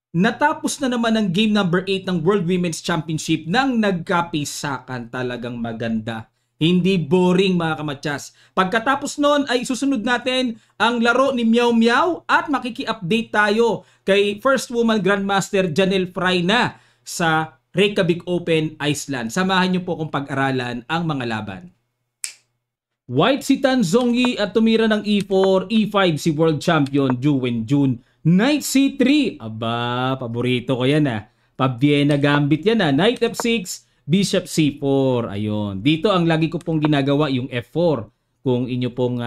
Natapos na naman ang game number 8 ng World Women's Championship nang nagkapisakan, talagang maganda. Hindi boring mga kamatsas. Pagkatapos nun ay susunod natin ang laro ni Meow Meow at makiki-update tayo kay First Woman Grandmaster Janelle Fry na sa Reykjavik Open, Iceland. Samahan niyo po kung pag-aralan ang mga laban. White si Tan Zhongyi at tumira ng E4, E5 si World Champion Ju Wenjun. Knight C3. Aba, paborito ko yan ah. Pa-Vienna Gambit yan ah. Knight F6, Bishop C4. Ayun. Dito ang lagi ko pong ginagawa yung F4. Kung inyo pong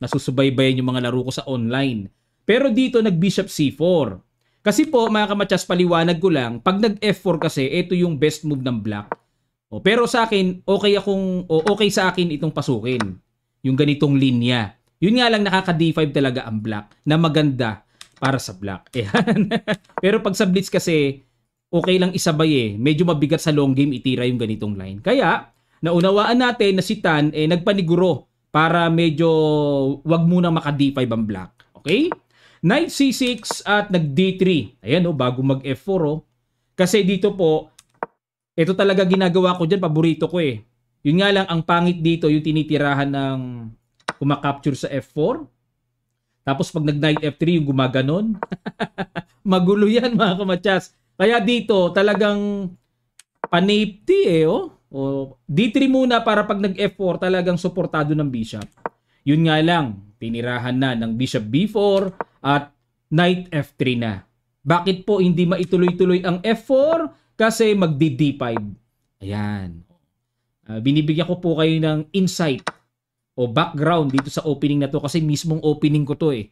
nasusubaybayan yung mga laro ko sa online. Pero dito nag-Bishop C4. Kasi po mga kamatsas, paliwanag ko lang, pag nag-F4 kasi, ito yung best move ng black. Pero sa akin, okay sa akin itong pasukin. Yung ganitong linya. Yun nga lang nakaka-D5 talaga ang black na maganda para sa black. Ayan. Pero pag sa blitz kasi, okay lang isabay eh. Medyo mabigat sa long game itira yung ganitong line. Kaya, naunawaan natin na si Tan nagpaniguro para medyo wag muna maka-D5 ang black. Okay? Knight C6 at nag-D3. Ayan bago mag-F4 Kasi dito po, ito talaga ginagawa ko dyan, paborito ko eh. Yun nga lang, ang pangit dito, yung tinitirahan ng kumakapture sa F4. Tapos pag nag-Knight F3, yung gumaganon. Magulo yan mga kamatsas. Kaya dito, talagang panapty eh D3 muna para pag nag-F4, talagang suportado ng Bishop. Yun nga lang, tinirahan na ng Bishop B4 at Knight F3 na. Bakit po hindi maituloy-tuloy ang F4? Kasi magdi-D5. Ayan. Binibigyan ko po kayo ng insight o background dito sa opening na to kasi mismong opening ko to eh.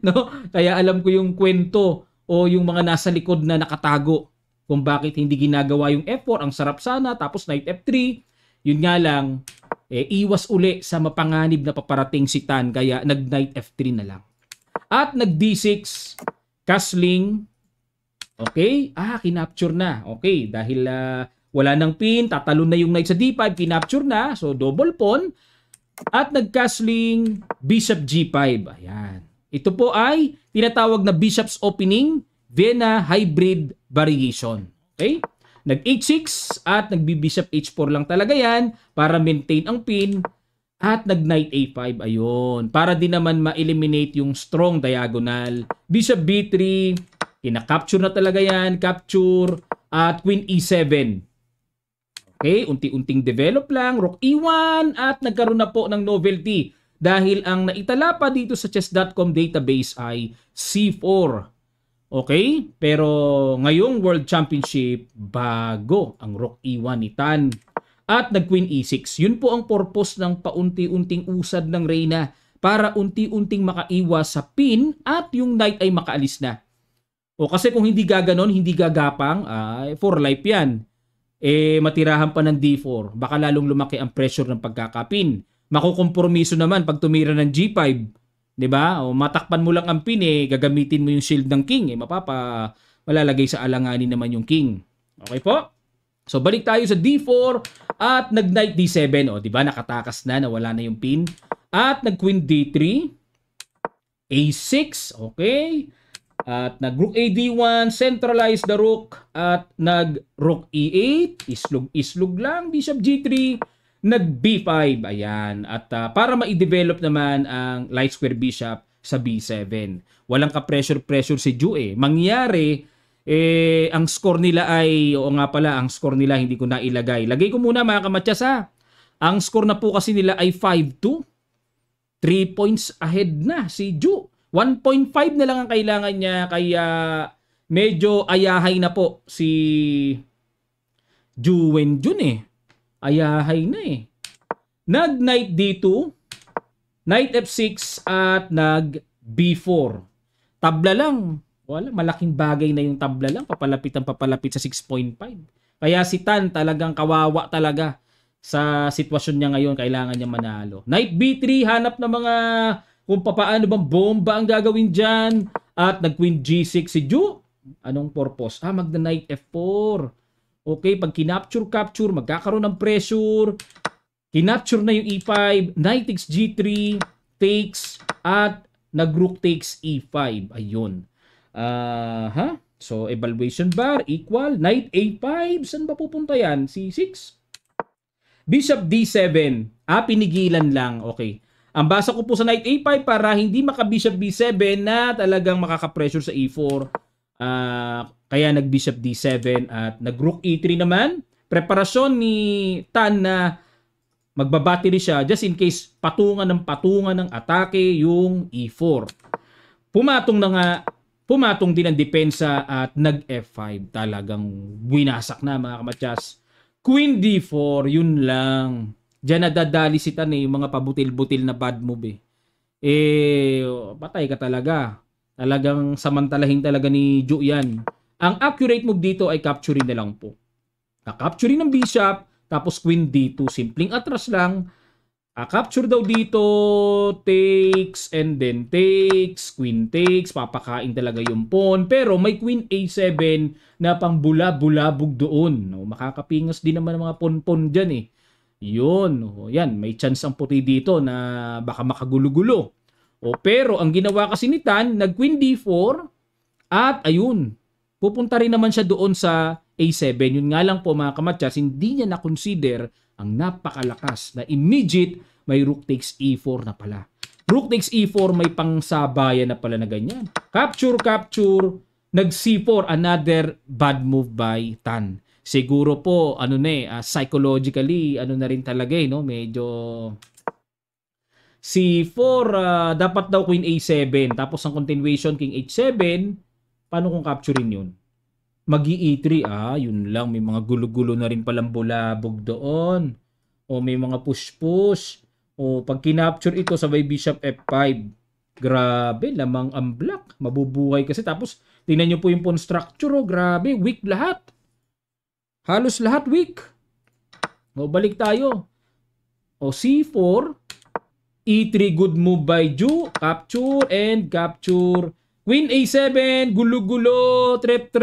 No? Kaya alam ko yung kwento o yung mga nasa likod na nakatago kung bakit hindi ginagawa yung F4. Ang sarap sana. Tapos Knight F3. Yun nga lang, iwas uli sa mapanganib na paparating si Tan. Kaya nag-Knight F3 na lang. At nag-D6, castling. Okay? Kinapture na. Okay, dahil wala nang pin, tatalon na yung knight sa D5, kinapture na. So, double pawn. At nag-castling Bishop G5. Ayan. Ito po ay tinatawag na Bishop's Opening Vienna Hybrid Variation. Okay? Nag-H6 at nag-Bishop H4 lang talaga yan para maintain ang pin. At nag-Knight A5. Ayun. Para din naman ma-eliminate yung strong diagonal. Bishop B3. Kina-capture na talaga yan. Capture. At Queen E7. Okay, unti-unting develop lang. Rook E1 at nagkaroon na po ng novelty dahil ang naitala pa dito sa chess.com database ay C4. Okay, pero ngayong World Championship, bago ang Rook E1 ni Tan at nag-Queen E6. Yun po ang purpose ng paunti-unting usad ng Reyna para unti-unting makaiwas sa pin at yung knight ay makaalis na. Kasi kung hindi gaganon, hindi gagapang, for life yan. Matirahan pa ng D4, baka lalong lumaki ang pressure ng pagkakapin. Makukompromiso naman pag tumira ng G5, 'di ba? Matakpan mo lang ang pin gagamitin mo yung shield ng king, malalagay sa alanganin naman yung king. Okay po? So balik tayo sa D4 at nag-Knight D7, 'di ba? Nakatakas na, nawala na yung pin. At nag-Queen D3, A6, okay? At nag-Rook AD1, centralize the Rook. At nag-Rook E8, islog lang, Bishop G3, nag-B5, ayan. At para ma-develop naman ang light square bishop sa B7. Walang ka-pressure si Ju Mangyari, ang score nila ay, ang score nila hindi ko na ilagay. Lagay ko muna mga kamatsas Ang score na po kasi nila ay 5-2. 3 points ahead na si Ju. 1.5 na lang ang kailangan niya kaya medyo ayahay na po si Ju Wenjun Ayahay na Nag-Knight D2, Knight F6 at nag-B4. Tabla lang. Wala, malaking bagay na yung tabla lang. Papalapit sa 6.5. Kaya si Tan talagang kawawa talaga sa sitwasyon niya ngayon. Kailangan niya manalo. Knight B3, hanap na mga kung paano bang bomba ang gagawin dyan. At nag-Queen G6 si Ju. Anong purpose? Magna-Knight F4. Okay, pag kinapture, magkakaroon ng pressure. Kinapture na yung E5. Knight takes G3, takes, at nag-Rook takes E5. Ayun. So, evaluation bar equal knight A5. Saan ba pupunta yan? C6? Bishop D7. Pinigilan lang. Okay. Ang basa ko po sa knight A5 para hindi maka-bishop B7 na talagang makaka-pressure sa E4. Kaya nag-bishop D7 at nag-rook E3 naman. Preparasyon ni Tan na magbabattery siya just in case patungan ng atake yung E4. Pumatong din ang depensa at nag-F5. Talagang winasak na mga kamatyas. Queen D4, yun lang. Diyan nadadali si Tan yung mga pabutil-butil na bad move patay ka talaga. Talagang samantalahin talaga ni Ju yan. Ang accurate move dito ay capturing na lang po. Capturing ng bishop, tapos queen D2. Simpleng atras lang. Capture daw dito, takes, and then takes, queen takes, papakain talaga yung pawn. Pero may queen A7 na pang bulabog doon. Makakapingas din naman ng mga pawn-pawn dyan Yun, yan, may chance ang puti dito na baka makagulo-gulo. Pero ang ginawa kasi ni Tan, nag-queen D4 at ayun, pupunta rin naman siya doon sa A7. Yun nga lang po mga kamatyas, hindi niya na-consider ang napakalakas na immediate may rook takes E4 na pala. Rook takes E4 may pangsabayan na pala na ganyan. Capture, nag C4, another bad move by Tan. Siguro po, psychologically, na rin talaga no? Medyo C4, dapat daw queen A7. Tapos ang continuation, king H7. Paano kung capturein yun? Mag-E3, yun lang. May mga gulo-gulo na rin palang bulabog doon. O may mga push-push. O pag kinapture ito, sabay bishop F5. Grabe, lamang ang black. Mabubuhay kasi. Tapos, tingnan nyo po yung pawn structure. Grabe, weak lahat. Halos lahat weak. O, balik tayo. O, C4. E3, good move by Ju. Capture and capture. Queen A7, gulo-gulo, threat,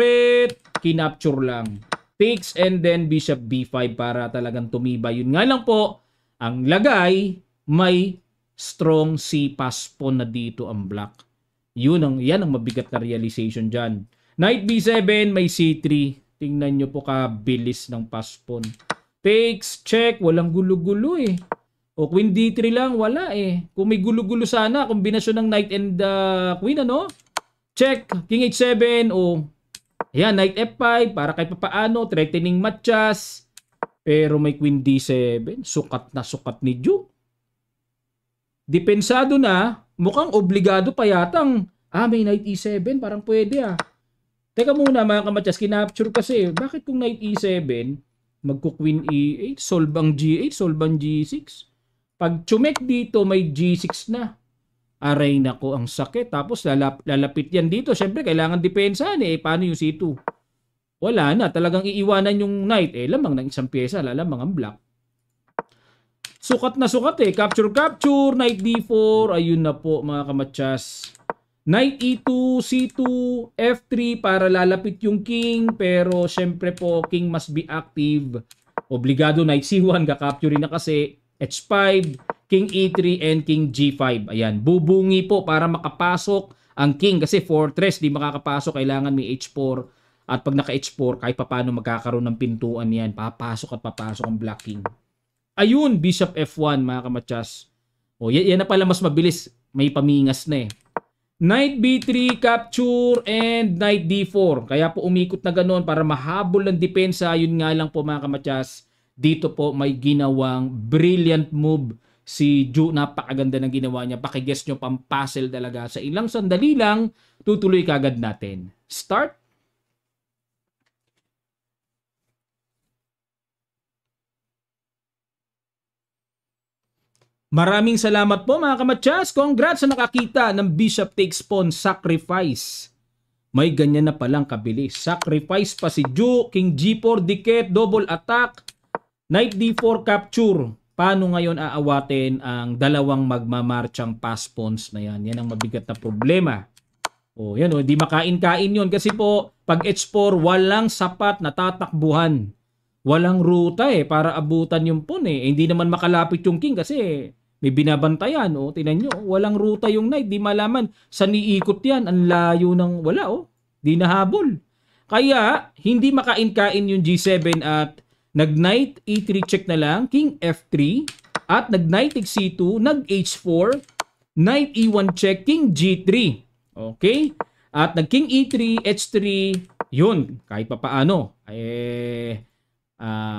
kinapture lang. Takes and then bishop B5 para talagang tumibay. Yun nga lang po, ang lagay, may strong C pass pawn na dito ang black. Yan ang mabigat na realization dyan. Knight B7, may C3. Tingnan nyo po kabilis ng pass pawn. Takes, check, walang gulo-gulo O queen D3 lang, wala Kung may gulo-gulo sana, kombinasyon ng knight and queen, check, king H7, ayan, knight F5, para kahit papaano, threatening matchas. Pero may queen D7, sukat ni Ju. Depensado na, mukhang obligado pa yatang, may knight E7, parang pwede Teka muna mga kamatyas, kinapture kasi, bakit kung knight E7, magko-queen E8, solve ang G8, solve ang G6. Pag chumek dito, may G6 na. Aray nako, ang sakit. Tapos lalapit yan dito. Siyempre, kailangan depensahan paano yung C2? Wala na. Talagang iiwanan yung knight. Lamang ng isang pyesa. Lalamang ang black. Sukat na sukat Capture. Knight D4. Ayun na po mga kamatyas. Knight E2, C2, F3 para lalapit yung king. Pero siyempre po, king must be active. Obligado knight C1. Kakapture na kasi. H5. King E3 and King G5. Ayan, bubungi po para makapasok ang King kasi fortress, di makakapasok, kailangan may H4. At pag naka H4, kahit paano magkakaroon ng pintuan yan, papasok ang Black King. Ayun, Bishop F1 mga kamatyas. Yan na pala mas mabilis, may pamingas na Knight B3, capture, and Knight D4. Kaya po umikot na ganoon para mahabol ang depensa. Yun nga lang po mga kamatyas, dito po may ginawang brilliant move si Ju. Napakaganda ng ginawa niya. Pakiguess nyo, pampassel talaga. Sa ilang sandali lang, tutuloy kagad natin. Start. Maraming salamat po mga kamatyas. Congrats sa nakakita ng Bishop takes pawn sacrifice. May ganyan na palang kabilis. Sacrifice pa si Ju. King G4 dikit, double attack. Knight D4 capture. Paano ngayon aawatin ang dalawang magmamarchang pass pawns na yan? Yan ang mabigat na problema. Yan hindi makain-kain yun. Kasi po, pag H4, walang sapat na tatakbuhan. Walang ruta para abutan yung pawn Hindi naman makalapit yung king kasi May binabantayan, oh. Tingnan nyo, oh. Walang ruta yung knight. Di malaman saan iikot yan. Ang layo ng wala, oh. Di nahabol. Kaya, hindi makain-kain yung G7 at nag-knight E3 check na lang, king F3, at nag-knight C2, nag-H4, knight E1 check, king G3. Okay? At nag-king E3, H3, yun, kahit pa paano,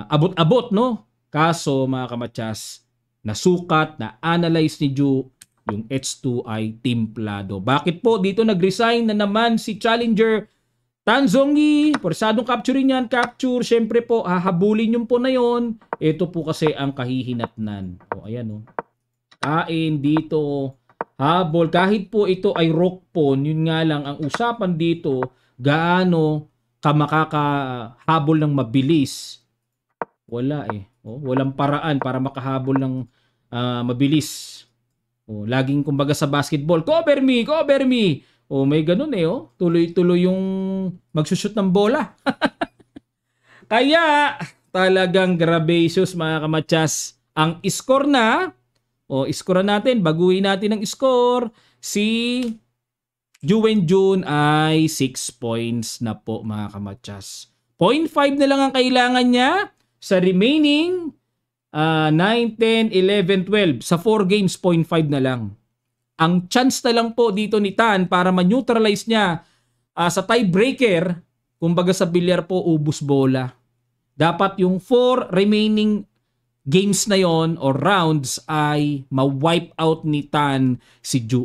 abot-abot, no? Kaso, mga kamatsas, nasukat, na-analyze ni Ju, yung H2 ay timplado. Bakit po? Dito nag-resign na naman si challenger Tan Zhongyi. Porsadong capturein yan. Capture. Siyempre po, hahabulin yung po na yon. Ito po kasi ang kahihinatnan. O, ayan o. Kain dito. Habol. Kahit po ito ay rook pawn, yun nga lang, ang usapan dito, gaano ka makakahabol ng mabilis. Wala eh. O, walang paraan para makahabol ng mabilis. O, laging kumbaga sa basketball, cover me, cover me. O, may ganun eh. O. Tuloy-tuloy yung magsushoot ng bola. Kaya, talagang grabacious mga kamatsas. Ang score na, o score natin, baguhin natin ang score. Si Juwen Jun ay 6 points na po mga kamatsas. 0.5 na lang ang kailangan niya sa remaining 9, 10, 11, 12. Sa 4 games, 0.5 na lang. Ang chance na lang po dito ni Tan para ma-neutralize niya sa tiebreaker, kumbaga sa bilyar po, ubus bola. Dapat yung 4 remaining games na yon or rounds ay ma-wipe out ni Tan si Ju.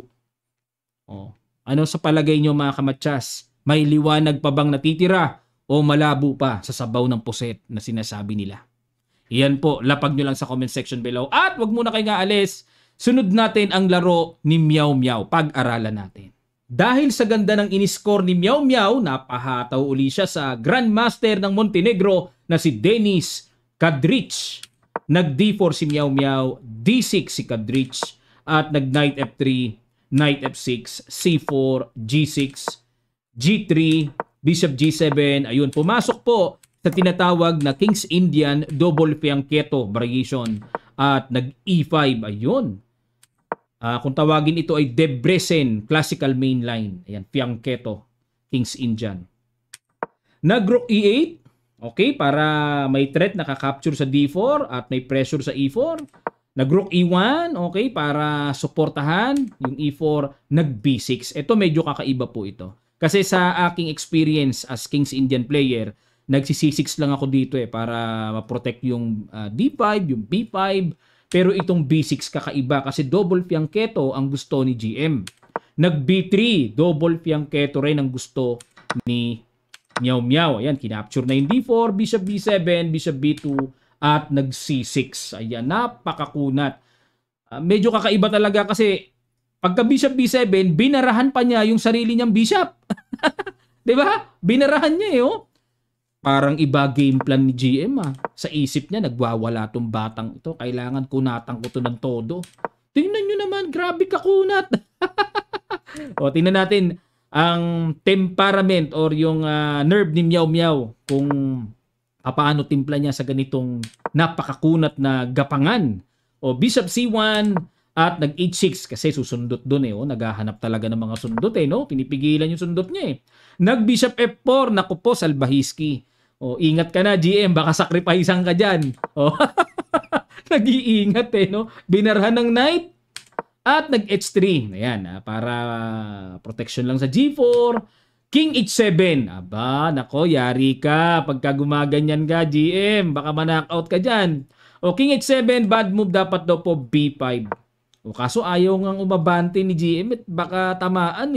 Oh. Ano sa palagay nyo mga kamatsas? May liwanag pa bang natitira o malabo pa sa sabaw ng puset na sinasabi nila? Iyan po, lapag nyo lang sa comment section below. At wag muna kayo nga alis, sunod natin ang laro ni Meow Meow. Pag-aralan natin. Dahil sa ganda ng iniscore ni Meow Meow, napahataw uli siya sa Grandmaster ng Montenegro na si Denis Kadric. Nag-D4 si Meow Meow, D6 si Kadric, at nag-Knight F3, Knight F6, C4, G6, G3, Bishop G7. Ayun, pumasok po sa tinatawag na King's Indian double fianchetto variation at nag-E5. Ayun. Kung tawagin ito ay Debrecen classical mainline. Ayan, fianchetto, King's Indian. Nag-Rook E8. Okay, para may threat nakaka-capture sa D4 at may pressure sa E4. Nag-Rook E1. Okay, para suportahan yung E4. Nag-B6. Ito medyo kakaiba po ito. Kasi sa aking experience as King's Indian player, nagsi-C6 lang ako dito para ma-protect yung D5, yung B5. Pero itong B6 kakaiba kasi double fianchetto ang gusto ni GM. Nag-B3, double fianchetto rin ang gusto ni Meow Meow. Ayan, kinapture na yung D4, Bishop B7, Bishop B2, at nag-C6. Ayan, napakakunat. Medyo kakaiba talaga kasi pagka Bishop B7, binarahan pa niya yung sarili niyang Bishop. 'Di ba? Binarahan niya oh. Parang iba game plan ni GM Sa isip niya, nagwawala tong batang ito. Kailangan kunatan ko to ng todo. Tingnan nyo naman, grabe ka kunat. O, tingnan natin ang temperament or yung nerve ni Meow Meow kung paano timpla niya sa ganitong napakakunat na gapangan. O, Bishop C1 at nag-H6 kasi susundot doon naghahanap talaga ng mga sundot no? Pinipigilan yung sundot niya Nag-Bishop F4, naku po, Salbahiski. O, ingat ka na, GM, baka sakripahisan ka dyan. O, nag-iingat no? Binarhan ng knight at nag-H3. Ayan, para protection lang sa G4. King H7. Aba, nako, yari ka. Pagka gumaganyan ka, GM, baka ma-knockout ka dyan. O, King H7, bad move dapat daw po B5. O, kaso ayaw ngang umabante ni GM at baka tamaan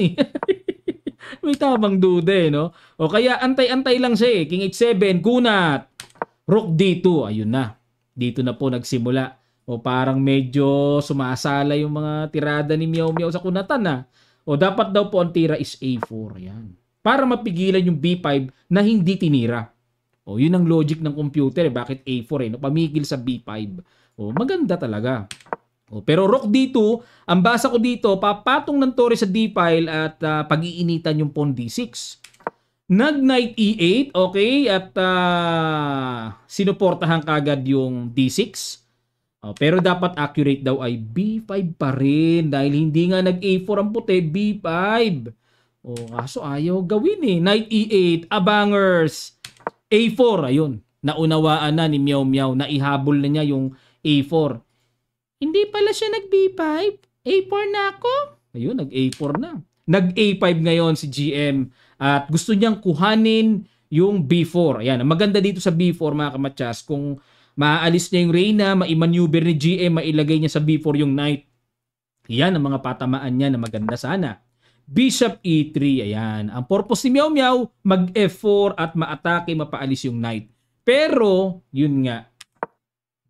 May tamang duda no? O kaya antay-antay lang siya King H7, kunat. Rook D2, ayun na. Dito na po nagsimula. O parang medyo sumasala yung mga tirada ni Meow Meow sa kunatan O dapat daw po ang tira is A4. Yan. Para mapigilan yung B5 na hindi tinira. O yun ang logic ng computer Bakit A4 no? Pamigil sa B5. O maganda talaga. Pero Rook D2, ang basa ko dito, papatong ng tore sa D file at pag-iinitan yung pawn D6. Nag-Knight E8, okay, at sinuportahan kagad yung D6. Pero dapat accurate daw ay B5 pa rin dahil hindi nga nag-A4 ang puti, B5. Kaso ayaw gawin eh. Knight E8, abangers. A4, ayun. Naunawaan na ni Meow Meow, naihabol na niya yung A4. Hindi pala siya nag-B5. A4 na ako. Ayun, nag-A4 na. Nag-A5 ngayon si GM at gusto niyang kuhanin yung B4. Ayan, ang maganda dito sa B4 mga kamatsas, kung maaalis niya yung Reyna, maimaneuver ni GM, mailagay niya sa B4 yung Knight. Yan ang mga patamaan niya na maganda sana. Bishop E3, ayan. Ang purpose ni Meow Meow, mag-F4 at maatake, mapaalis yung Knight. Pero, yun nga,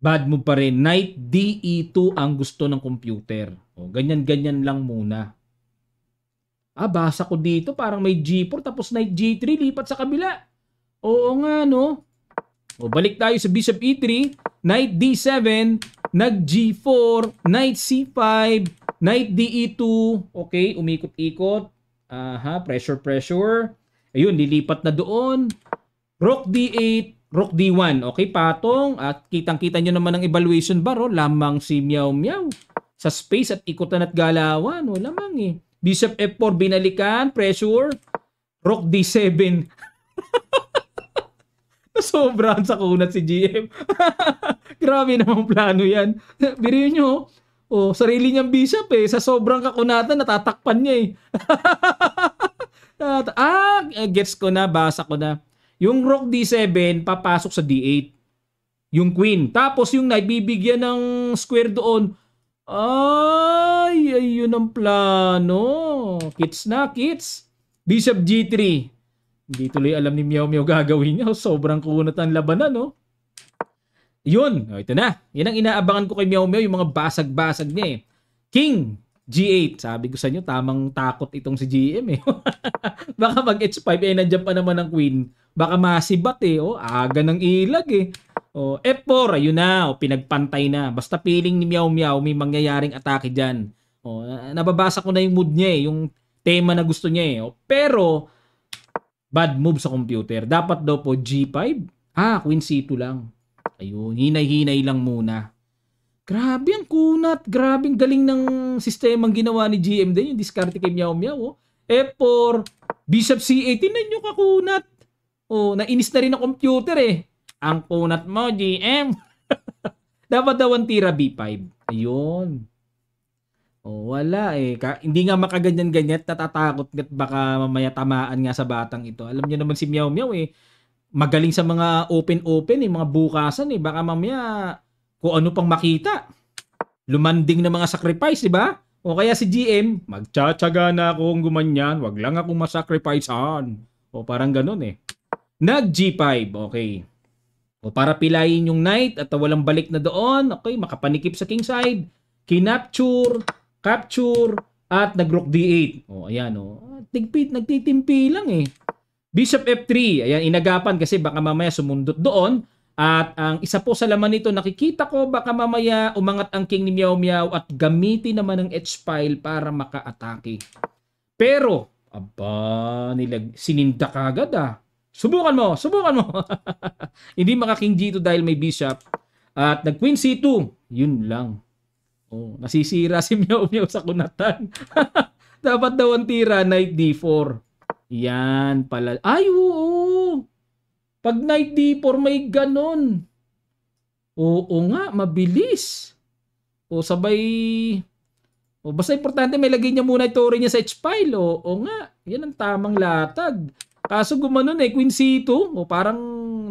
bad move pa rin. Knight DE2 ang gusto ng computer. Ganyan-ganyan lang muna. Basa ko dito, parang may G4 tapos Knight G3, lipat sa kabila. Oo nga, no? Balik tayo sa Bishop E3, Knight D7, nag G4, Knight C5, Knight DE2. Okay, umikot-ikot. Pressure. Ayun, lilipat na doon. Rook D8, Rook D1. Okay, patong. At kitang-kita nyo naman ang evaluation bar. Lamang si Meow Meow. Sa space at ikutan at galawan. Lamang eh. Bishop F4, binalikan. Pressure. Rook D7. Sobrang sa kunat si GM. Grabe namang plano yan. Biriyo nyo, sarili niyang bishop eh. Sa sobrang kakunatan, natatakpan niya eh. Gets ko na, basa ko na. Yung Rook D7, papasok sa D8. Yung Queen. Tapos yung Knight, bibigyan ng square doon. Ayun ang plano. Kits na, kits. Bishop G3. Hindi tuloy alam ni Meow Meow gagawin niya. Sobrang kunat ang labanan, no? Yun. Ito na. Yan ang inaabangan ko kay Meow Meow, yung mga basag-basag niya eh. King G8. Sabi ko sa inyo, tamang takot itong si GM eh. Baka mag H5 nandiyan pa naman ang Queen. Baka masibat eh. Aga ng ilag eh. F4, ayun na. Pinagpantay na. Basta feeling ni Meow Meow, may mangyayaring atake dyan. Nababasa ko na yung mood niya eh. Yung tema na gusto niya eh. Pero, bad move sa computer. Dapat daw po G5. Queen C2 lang. Ayun, hinay-hinay lang muna. Grabe ang kunat. Grabe ang galing ng sistemang ginawa ni GM din. Yung diskarte kay Meow Meow. F4, Bishop C8. Tinan nyo kakunat. Nainis na rin ang computer eh. Ang kunat mo, GM. Dapat daw ang tira B5. Ayun. Wala eh. Hindi nga makaganyan-ganyan, natatakot at baka mamaya tamaan nga sa batang ito. Alam niyo naman si Meow Meow eh, magaling sa mga open-open eh, mga bukasan eh. Baka mamaya kung ano pang makita. Lumanding na mga sacrifice, di ba? O kaya si GM, magtsatsaga na akong gumanyan, wag lang akong masacrificean. Parang ganun eh. Nag G5, okay. Para pilayin yung Knight at walang balik na doon, okay, makapanikip sa king side, kinapture, capture, at nag-rook D8. Ayan, nagtitimpi lang eh. Bishop F3, ayan, inagapan kasi baka mamaya sumundot doon. At ang isa po sa laman nito, nakikita ko baka mamaya umangat ang king ni Meow Meow at gamitin naman ang H-file para maka-atake. Pero, sininda ka agad ah. Subukan mo. Hindi maka-king G2 dahil may bishop. At nag-queen C2, yun lang. Nasisira si Meow Meow sa kunatan. Dapat daw ang tira, Knight D4. Yan pala. Oo. Pag Knight D4 may ganon. Oo nga, mabilis. Sabay. Basta importante may lagay niya muna ito rin niya sa H-file. Oo nga, yan ang tamang latag. Kaso gumanon Queen C2. Parang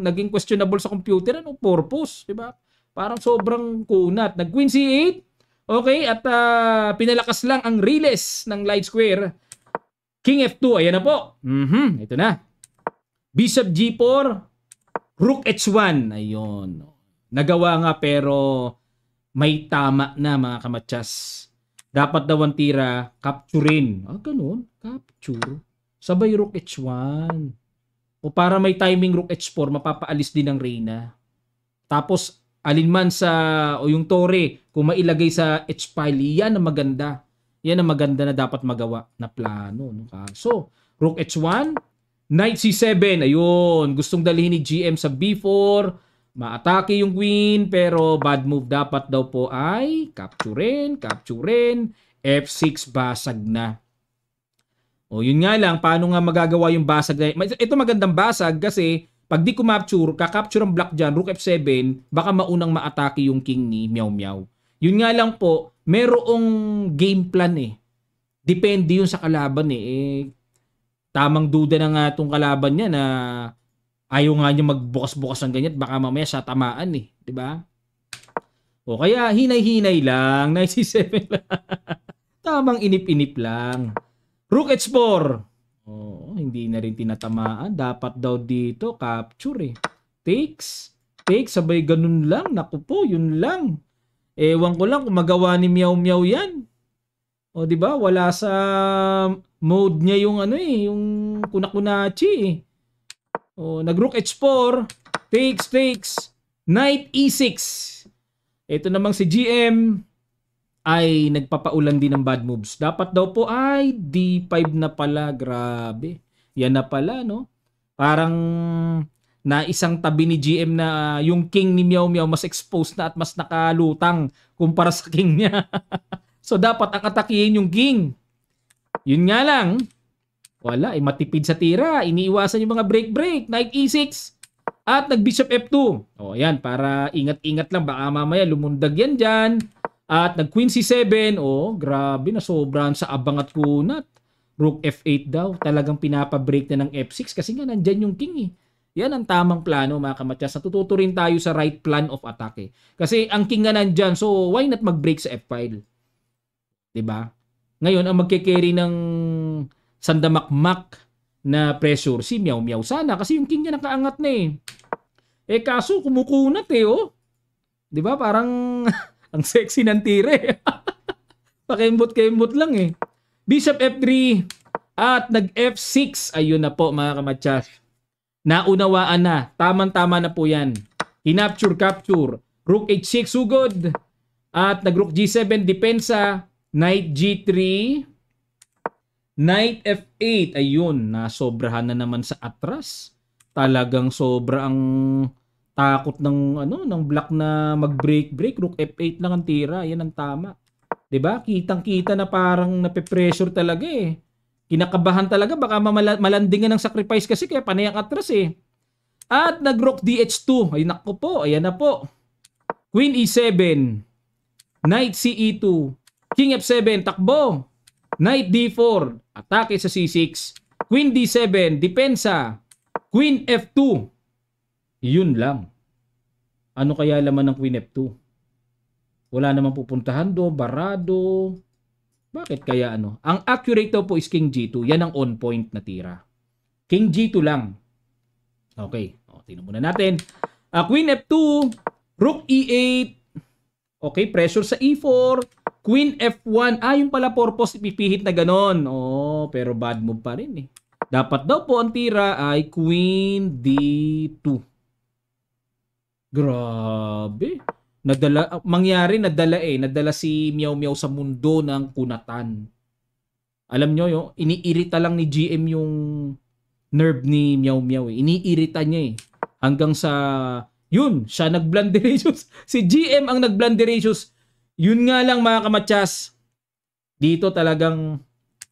naging questionable sa computer. Ano purpose? Diba? Parang sobrang kunat. Nag-Queen C8. Okay, at pinalakas lang ang riles ng light square. King F2, ayan na po. Ito na. Bishop G4, Rook H1. Ayun. Nagawa nga pero may tama na mga kamatsas. Dapat daw ang tira, capturein. Ganun. Capture. Sabay Rook H1. Para may timing Rook H4, mapapaalis din ng Reyna. Tapos, alinman yung Torre, kung mailagay sa H-file, yan ang maganda. Yan ang maganda na dapat magawa na plano. So, Rook H1, Knight C7, ayun, gustong dalhin ni GM sa B4, Maatake yung queen, pero bad move. Dapat daw po ay capturein, F6, basag na. O yun nga lang, paano nga magagawa yung basag na? Ito magandang basag kasi pag di ko kakapture ang black dyan, rook F7, baka maunang maatake yung king ni Meow Meow. Yun nga lang po, merong game plan eh. Depende yun sa kalaban eh. Tamang duda na nga itong kalaban niya na ayaw nga niya magbukas-bukas ng ganyan, baka mamaya siya tamaan eh. Diba? O kaya hinay-hinay lang, 97 lang. Tamang inip-inip lang. Rook H4. Oh, hindi na rin tinatamaan. Dapat daw dito capture eh. Takes, sabay ganun lang. Naku po, yun lang. Ewan ko lang kung magawa ni Meow Meow yan. O di ba? Wala sa mode niya yung ano eh, yung kunakunachi eh. O nag-rook H4, takes, knight E6. Ito namang si GM ay nagpapaulan din ng bad moves. Dapat daw po ay D5 na pala. Grabe. Yan na pala, no? Parang na isang tabi ni GM na yung king ni Meow Meow mas exposed na at mas nakalutang kumpara sa king niya. So dapat ang atakihin yung king. Yun nga lang, wala, matipid sa tira. Iniiwasan yung mga break. Knight E6. At nag-bishop F2. O yan, para ingat-ingat lang. Baka mamaya lumundag yan dyan. At nag-queen C7. O, grabe, nasobrahan sa abang at kunat. Rook F8 daw. Talagang pinapabreak na ng F6 kasi nga nandyan yung king eh. Yan ang tamang plano mga kamatyas. Natututo rin tayo sa right plan of attack eh. Kasi ang king nga nandyan, so why not mag-break sa F5? Diba? Ngayon, ang magke-carry ng sandamakmak na pressure si Meow Meow sana kasi yung king niya nakaangat na eh. Kaso kumukunat eh oh. 'Di ba? Parang ang sexy ng tire. Pakembot-kembot lang eh. Bishop F3 at nag F6. Ayun na po mga kamatyas. Naunawaan na. Tama-tama na po 'yan. Capture. Rook H6 sugod. At nag Rook G7 depensa. Knight G3. Knight F8. Ayun, nasobrahan na naman sa atras. Talagang sobra ang takot ng black na mag-break. Rook F8 lang ang tira. Yan ang tama. 'Di ba? Kitang-kita na parang nape-pressure talaga eh. Kinakabahan talaga baka malandingan ng sacrifice kasi kaya panay ang atras eh. At nag-rook DH2. Ay nako po, ayan na po. Queen E7. Knight CE2. King F7, takbo. Knight D4, atake sa C6. Queen D7, depensa. Queen F2. Yun lang. Ano kaya laman ng Queen F2? Wala namang pupuntahan do, barado. Bakit kaya ano? Ang accurate daw po is King G2. Yan ang on point na tira. King G2 lang. Okay. Tingnan muna natin. Queen F2, Rook E8. Okay, pressure sa E4. Queen F1. Yung pala purpose ipipihit na ganon. Pero bad move pa rin eh. Dapat daw po ang tira ay Queen D2. Grabe. Nadala si Meow Meow sa mundo ng kunatan. Alam nyo, iniirita lang ni GM yung nerve ni Meow Meow eh. Iniirita niya eh. Hanggang sa, yun, siya nag-blunderacious. Si GM ang nag-blunderacious. Yun nga lang mga kamatyas. Dito talagang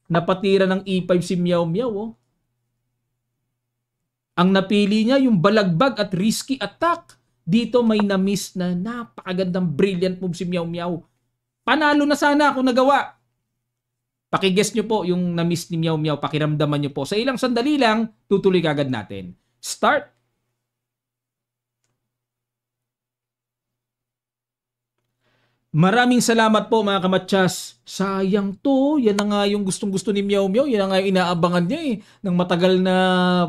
napatira ng E5 si Meow Meow. Oh. Ang napili niya yung balagbag at risky attack. Dito may na-miss na napakagandang brilliant move si Meow Meow. Panalo na sana kung nagawa. Pakiguess nyo po yung na-miss ni Meow Meow. Pakiramdaman nyo po. Sa ilang sandali lang, tutuloy kagad natin. Start! Maraming salamat po mga kamatyas. Sayang to. Yan na nga yung gustong-gusto ni Meow Meow. Yan na nga yung inaabangan niya eh. Nang matagal na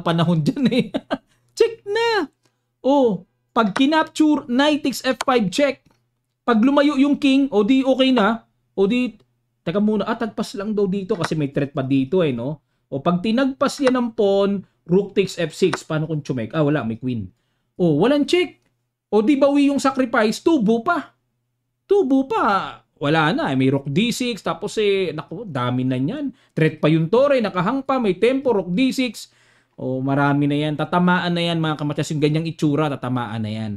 panahon dyan eh. Check na. Pag kinapture, knight takes F5 check. Pag lumayo yung king, di okay na. Teka muna, tagpas lang daw dito kasi may threat pa dito eh no. Pag tinagpas yan ng pawn, rook takes F6. Paano kung chumek? Wala, may queen. Walang check. Di bawi yung sacrifice, tubo pa. Wala na. May rook D6. Tapos naku, dami na yan. Threat pa yung tore. Nakahang pa. May tempo. Rook D6. Marami na yan. Tatamaan na yan mga kamatyas. Yung ganyang itsura, tatamaan na yan.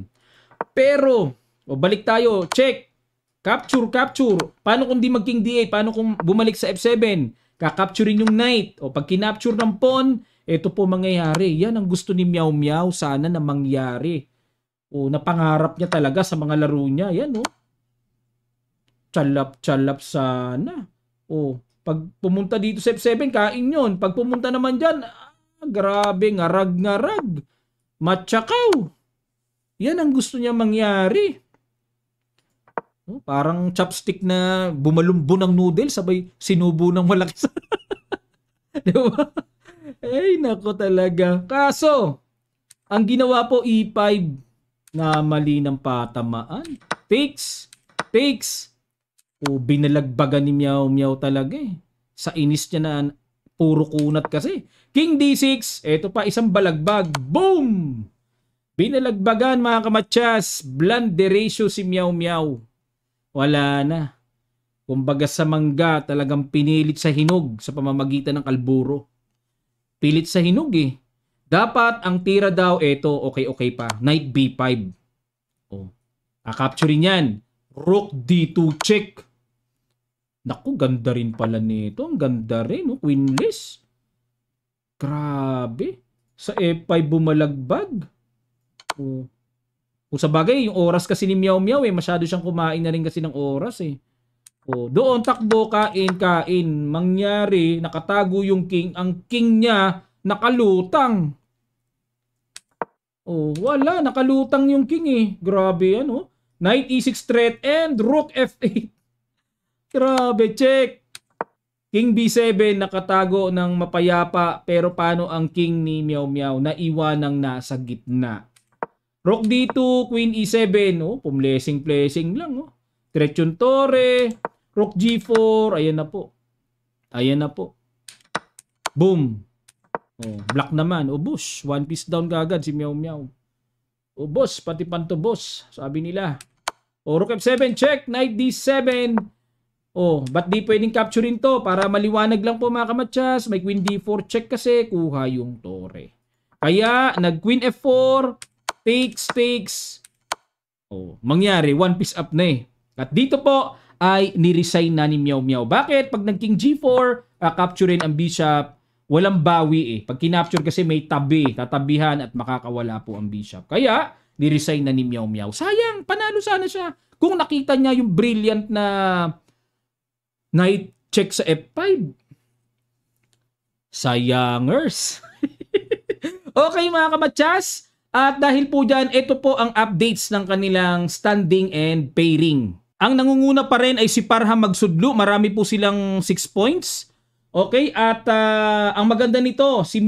Pero, balik tayo. Check. Capture, capture. Paano kung di mag-king D8? Paano kung bumalik sa F7? Kakapturein yung knight. O pag kinapture ng pawn, ito po mangyayari. Yan ang gusto ni Meow Meow sana na mangyari. O napangarap niya talaga sa mga laro niya. Yan o. Chalap-chalap sana. O pag pumunta dito sa F7, kain yun. Pag pumunta naman dyan, grabe, ngarag-ngarag. Matsakaw. Yan ang gusto niya mangyari. Parang chopstick na bumalumbo ng noodle, sabay sinubo ng malaki sa... Diba? Ay, nako talaga. Kaso, ang ginawa po E5 na mali ng patamaan. Takes. Binalagbagan ni Meow Meow talaga eh. Sa inis niya na puro kunat kasi. King D6. Ito pa, isang balagbag. Boom! Binalagbagan mga kamatsas. Blanderatio si Meow Meow. Wala na. Kumbaga sa mangga, talagang pinilit sa hinog sa pamamagitan ng kalburo. Pilit sa hinog eh. Dapat ang tira daw, eto, okay pa. Knight B5. Capturein yan. Rook D2 check. Naku, ganda rin pala nito. Ang ganda rin, no? Queenless. Grabe. Sa F5 bumalagbag. Kung sa bagay, yung oras kasi ni Meow Meow masyado siyang kumain na rin kasi ng oras eh. Doon takbo, kain. Mangyari, nakatago yung king. Ang king niya, nakalutang. Wala, nakalutang yung king eh. Grabe yan oh. Knight E6 threat and Rook F8. Grabe, check. King B7, nakatago ng mapayapa. Pero paano ang king ni Meow Meow? Naiwanang nasa gitna. Rook D2, Queen E7, pumlesing-plesing lang, Diretsyong Torre, Rook G4, ayan na po. Boom. Black naman, bush, one piece down kagad si Meow Meow. Boss, pati panto boss, sabi nila. Rook F7, check, Knight D7. Ba't di pwedeng capturein to? Para maliwanag lang po mga kamatsas, may Queen D4 check kasi, kuha yung Torre. Kaya, nag-Queen F4, takes. Mangyari, one piece up na eh. At dito po ay niresign na ni Meow Meow. Bakit? Pag nag-King G4, capturein ang bishop, walang bawi eh. Pag kinapture kasi may tabi, tatabihan at makakawala po ang bishop. Kaya, niresign na ni Meow Meow. Sayang, panalo sana siya. Kung nakita niya yung brilliant na knight check sa F5. Sayangers. Okay mga kamatsas. At dahil po dyan, ito po ang updates ng kanilang standing and pairing. Ang nangunguna pa rin ay si Parham Magsudlo. Marami po silang 6 points. Okay, at ang maganda nito, si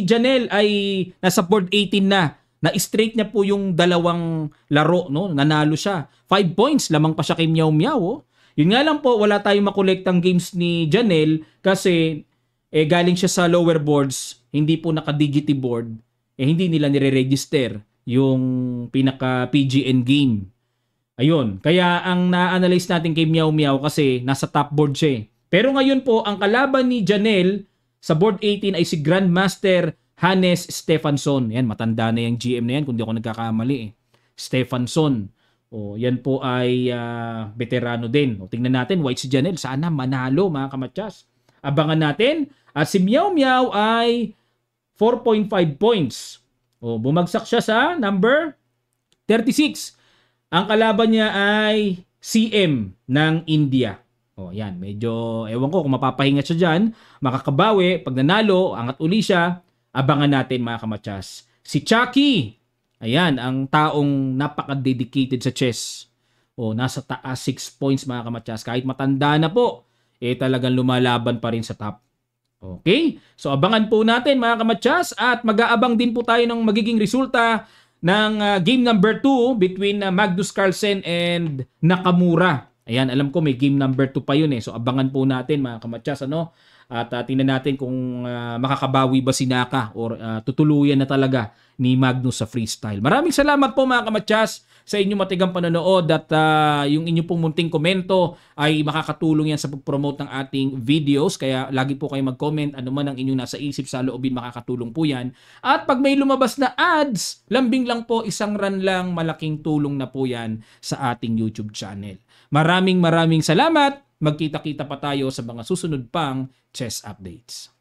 Janelle ay nasa board 18 na. Na-straight niya po yung dalawang laro, no? Nanalo siya. 5 points, lamang pa siya kay Meow Meow. Yun nga lang po, wala tayong makolektang games ni Janelle kasi galing siya sa lower boards, hindi po naka-digity board. Hindi nila nire-register yung pinaka-PGN game. Ayun. Kaya ang na-analyze natin kay Meow Meow kasi nasa top board siya. Pero ngayon po, ang kalaban ni Janelle sa board 18 ay si Grandmaster Hannes Stefansson. Yan, matanda na yung GM na yan kung di ako nagkakamali. Stefansson. Yan po ay veterano din. Tingnan natin, white si Janelle. Sana manalo mga kamatsas. Abangan natin. At si Meow Meow ay 4.5 points. Bumagsak siya sa number 36. Ang kalaban niya ay CM ng India. Yan. Medyo, ewan ko kung mapapahinga siya dyan. Makakabawi. Pag nanalo, angat uli siya. Abangan natin mga kamatsas. Si Chucky. Ayan, ang taong napaka-dedicated sa chess. Nasa taas 6 points mga kamatsas. Kahit matanda na po, talagang lumalaban pa rin sa top. Okay? So abangan po natin mga kamatsas at mag-aabang din po tayo ng magiging resulta ng game number 2 between Magnus Carlsen and Nakamura. Ayan, alam ko may game number 2 pa yun eh. So abangan po natin mga kamatsas. At tingnan natin kung makakabawi ba si Naka or tutuluyan na talaga ni Magnus sa freestyle. Maraming salamat po mga kamatyas sa inyong matigang panonood at yung inyong pong munting komento ay makakatulong yan sa pag-promote ng ating videos. Kaya lagi po kayo mag-comment, ano man ang inyong nasa isip sa loobin, makakatulong po yan. At pag may lumabas na ads, lambing lang po, isang run lang, malaking tulong na po yan sa ating YouTube channel. Maraming salamat. Magkita-kita pa tayo sa mga susunod pang chess updates.